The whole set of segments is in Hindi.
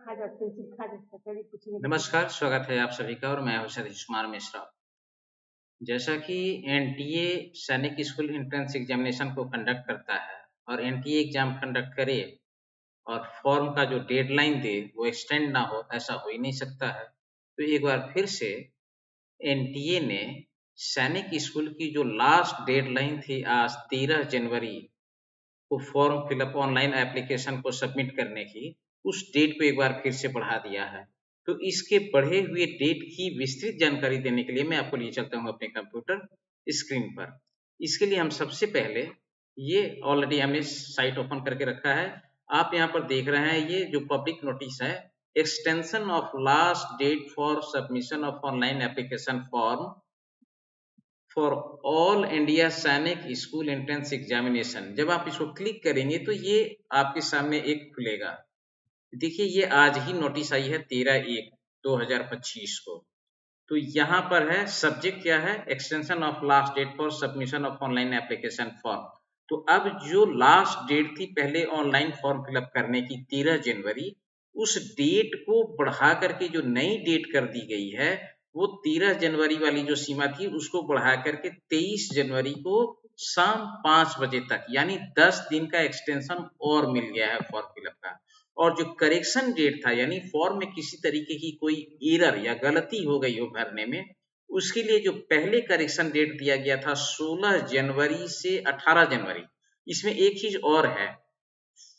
खा जाते हैं, सिर्फ खा जाते हैं, कभी कुछ नहीं करते। नमस्कार, स्वागत है आप सभी का और मैं हूं सतीश कुमार मिश्रा। जैसा कि एनटीए सैनिक स्कूल एंट्रेंस एग्जामिनेशन को कंडक्ट करता है और एनटीए एग्जाम कंडक्ट करे और फॉर्म का जो डेडलाइन दे वो एक्सटेंड ना हो, ऐसा हो ही नहीं सकता है। तो एक बार फिर से एनटीए ने सैनिक स्कूल की जो लास्ट डेडलाइन थी आज 13 जनवरी को फॉर्म फिलअप ऑनलाइन एप्लीकेशन को सबमिट करने की, उस डेट को एक बार फिर से बढ़ा दिया है। तो इसके बढ़े हुए डेट की विस्तृत जानकारी देने के लिए मैं आपको लिए चलता हूँ अपने कंप्यूटर स्क्रीन पर। इसके लिए हम सबसे पहले ये ऑलरेडी हमने साइट ओपन करके रखा है। आप यहाँ पर देख रहे हैं ये जो पब्लिक नोटिस है, extension of last date for submission of online application form for all India Sainik school entrance examination. जब आप इसको क्लिक करेंगे तो ये आपके सामने एक खुलेगा। देखिए ये आज ही नोटिस आई है 13/1/2025 को। तो यहाँ पर है सब्जेक्ट क्या है, extension of last date for submission of online application form. तो अब जो लास्ट डेट थी पहले ऑनलाइन फॉर्म फिलअप करने की 13 जनवरी, उस डेट को बढ़ा करके जो नई डेट कर दी गई है वो 13 जनवरी वाली जो सीमा थी उसको बढ़ा करके 23 जनवरी को शाम 5 बजे तक, यानी 10 दिन का एक्सटेंशन और मिल गया है फॉर्म फिलअप का। और जो करेक्शन डेट था, यानी फॉर्म में किसी तरीके की कोई एरर या गलती हो गई हो भरने में, उसके लिए जो पहले करेक्शन डेट दिया गया था 16 जनवरी से 18 जनवरी। इसमें एक चीज और है,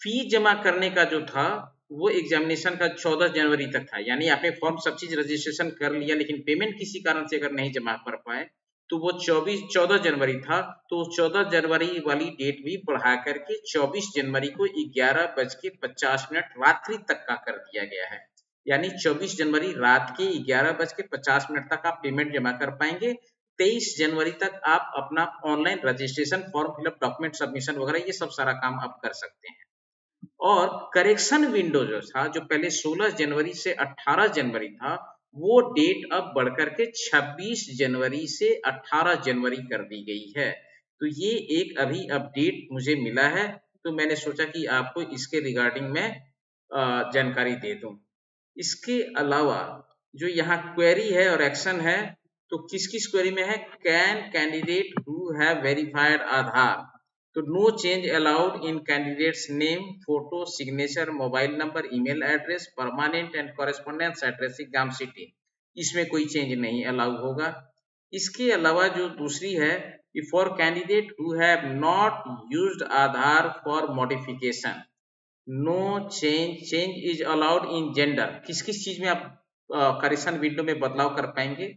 फी जमा करने का जो था वो एग्जामिनेशन का 14 जनवरी तक था। यानी आपने फॉर्म सब चीज रजिस्ट्रेशन कर लिया लेकिन पेमेंट किसी कारण से अगर नहीं जमा कर पाए तो वो 14 जनवरी था। तो 14 जनवरी वाली डेट भी बढ़ा करके 24 जनवरी को 11:50 रात्रि तक का कर दिया गया है। यानी 24 जनवरी रात के 11:50 तक आप पेमेंट जमा कर पाएंगे। 23 जनवरी तक आप अपना online registration, form fill up, document submission वगैरह ये सब सारा काम आप कर सकते हैं। और करेक्शन विंडो जो था, जो पहले 16 जनवरी से 18 जनवरी था, वो डेट अब बढ़कर के 26 जनवरी से 18 जनवरी कर दी गई है। तो ये एक अभी अपडेट मुझे मिला है, तो मैंने सोचा कि आपको इसके रिगार्डिंग में जानकारी दे दूं। इसके अलावा जो यहाँ क्वेरी है और एक्शन है, तो किस किस क्वेरी में है, can candidate who have verified Aadhaar, तो no change allowed in candidates name, photo, signature, mobile number, email address, permanent and correspondence address, exam city, इसमें कोई चेंज नहीं अलाउ होगा। इसके अलावा जो दूसरी है कि for candidate who have not used Aadhaar for modification, no change is allowed in gender. किस किस चीज में आप करेक्शन विंडो में बदलाव कर पाएंगे,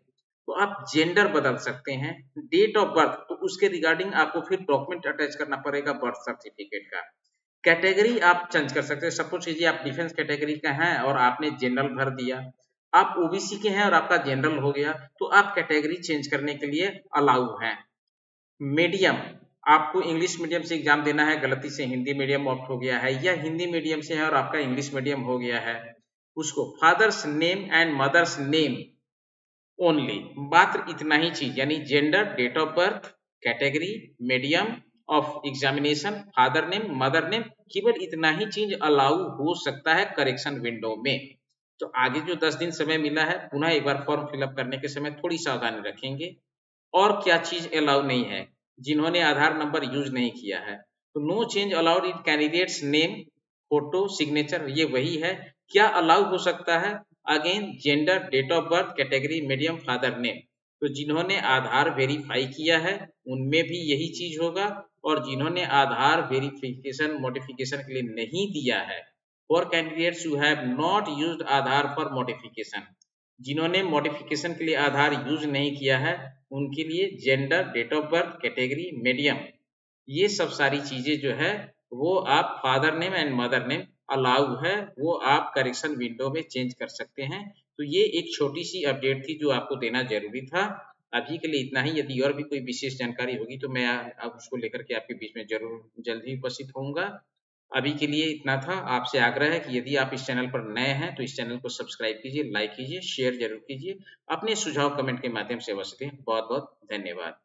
तो आप जेंडर बदल सकते हैं। डेट ऑफ बर्थ, तो उसके रिगार्डिंग आपको फिर डॉक्यूमेंट अटैच करना पड़ेगा बर्थ सर्टिफिकेट का। कैटेगरी आप चेंज कर सकते हैं। सपोज कीजिए आप डिफेंस कैटेगरी का हैं और आपने जनरल भर दिया, आप ओबीसी के हैं और आपका जनरल हो गया, तो आप कैटेगरी चेंज करने के लिए अलाउ हैं। मीडियम, आपको इंग्लिश मीडियम से एग्जाम देना है, गलती से हिंदी मीडियम ऑप्ट हो गया है, या हिंदी मीडियम से है और आपका इंग्लिश मीडियम हो गया है, उसको father's name and mother's name only, मात्र इतना ही चीज, यानी gender, date of birth, category, medium of examination, father name, mother name, केवल इतना ही चीज अलाउ हो सकता है करेक्शन विंडो में। तो आगे जो 10 दिन समय मिला है, पुनः एक बार फॉर्म फिलअप करने के समय थोड़ी सावधानी रखेंगे। और क्या चीज अलाउ नहीं है, जिन्होंने आधार नंबर यूज नहीं किया है, तो no change allowed in candidates name, photo, signature, ये वही है। क्या अलाउ हो सकता है, again gender, date of birth, category, medium, father name. तो जिन्होंने आधार वेरीफाई किया है उनमें भी यही चीज होगा, और जिन्होंने आधार वेरिफिकेशन मॉडिफिकेशन के लिए नहीं दिया है, for candidates who have not used Aadhaar for modification, जिन्होंने मॉडिफिकेशन के लिए आधार यूज नहीं किया है, उनके लिए gender, date of birth, category, medium, ये सब सारी चीजें जो है वो आप father name and mother name allow है, वो आप करेक्शन विंडो में चेंज कर सकते हैं। तो ये एक छोटी सी अपडेट थी जो आपको देना जरूरी था। अभी के लिए इतना ही। यदि और भी कोई विशेष जानकारी होगी तो मैं अब उसको लेकर के आपके बीच में जरूर जल्द ही उपस्थित होऊंगा। अभी के लिए इतना था। आपसे आग्रह है कि यदि आप इस चैनल पर नए हैं तो इस चैनल को सब्सक्राइब कीजिए, लाइक कीजिए, शेयर जरूर कीजिए, अपने सुझाव कमेंट के माध्यम से अवश्य दें। बहुत बहुत धन्यवाद।